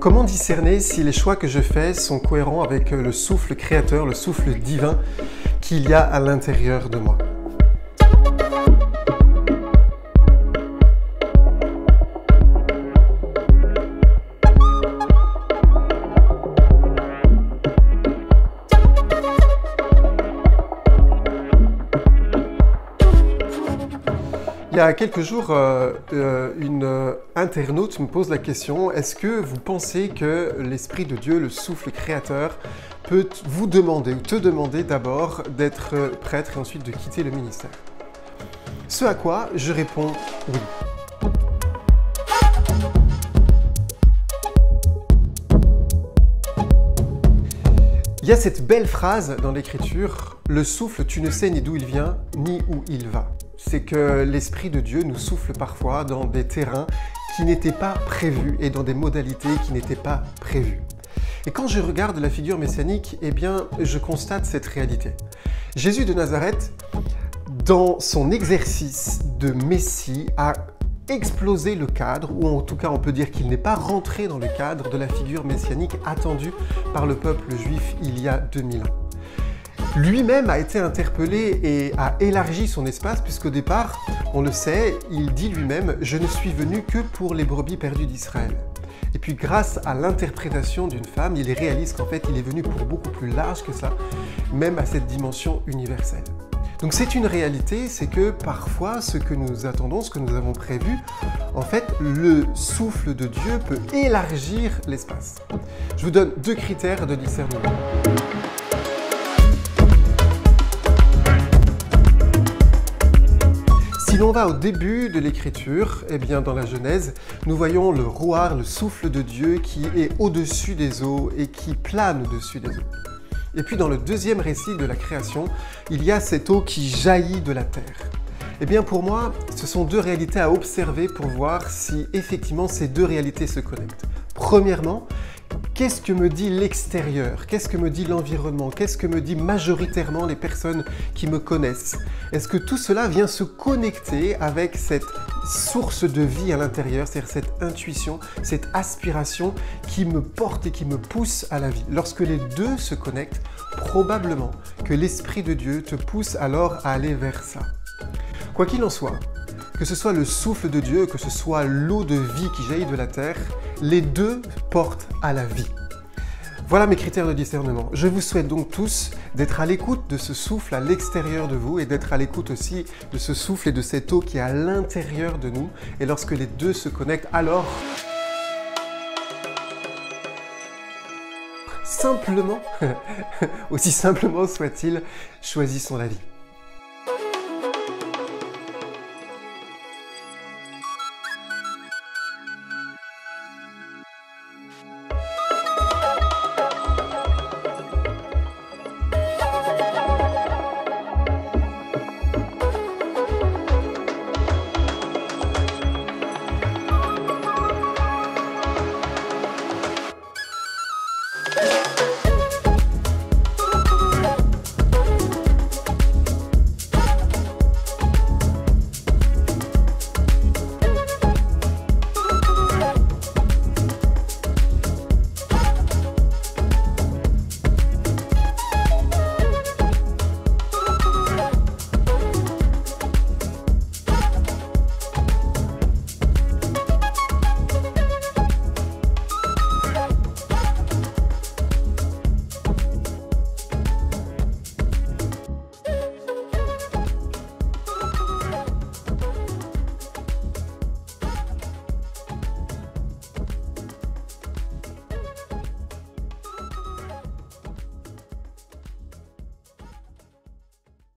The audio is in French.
Comment discerner si les choix que je fais sont cohérents avec le souffle créateur, le souffle divin qu'il y a à l'intérieur de moi? Il y a quelques jours, une internaute me pose la question: est-ce que vous pensez que l'Esprit de Dieu, le souffle créateur, peut vous demander ou te demander d'abord d'être prêtre et ensuite de quitter le ministère? Ce à quoi je réponds oui. Il y a cette belle phrase dans l'Écriture: le souffle, tu ne sais ni d'où il vient, ni où il va. C'est que l'Esprit de Dieu nous souffle parfois dans des terrains qui n'étaient pas prévus et dans des modalités qui n'étaient pas prévues. Et quand je regarde la figure messianique, eh bien, je constate cette réalité. Jésus de Nazareth, dans son exercice de Messie, a explosé le cadre, ou en tout cas on peut dire qu'il n'est pas rentré dans le cadre de la figure messianique attendue par le peuple juif il y a 2000 ans. Lui-même a été interpellé et a élargi son espace, puisqu'au départ, on le sait, il dit lui-même « Je ne suis venu que pour les brebis perdues d'Israël ». Et puis grâce à l'interprétation d'une femme, il réalise qu'en fait, il est venu pour beaucoup plus large que ça, même à cette dimension universelle. Donc c'est une réalité, c'est que parfois, ce que nous attendons, ce que nous avons prévu, en fait, le souffle de Dieu peut élargir l'espace. Je vous donne 2 critères de discernement. Si l'on va au début de l'Écriture, eh bien dans la Genèse, nous voyons le Ruach, le souffle de Dieu qui est au-dessus des eaux et qui plane au-dessus des eaux. Et puis dans le deuxième récit de la création, il y a cette eau qui jaillit de la terre. Eh bien pour moi, ce sont 2 réalités à observer pour voir si effectivement ces 2 réalités se connectent. Premièrement, qu'est-ce que me dit l'extérieur? Qu'est-ce que me dit l'environnement? Qu'est-ce que me dit majoritairement les personnes qui me connaissent? Est-ce que tout cela vient se connecter avec cette source de vie à l'intérieur, c'est-à-dire cette intuition, cette aspiration qui me porte et qui me pousse à la vie? Lorsque les 2 se connectent, probablement que l'Esprit de Dieu te pousse alors à aller vers ça. Quoi qu'il en soit, que ce soit le souffle de Dieu, que ce soit l'eau de vie qui jaillit de la terre, les 2 portent à la vie. Voilà mes critères de discernement. Je vous souhaite donc tous d'être à l'écoute de ce souffle à l'extérieur de vous et d'être à l'écoute aussi de ce souffle et de cette eau qui est à l'intérieur de nous. Et lorsque les 2 se connectent, alors simplement, aussi simplement soit-il, choisissons la vie.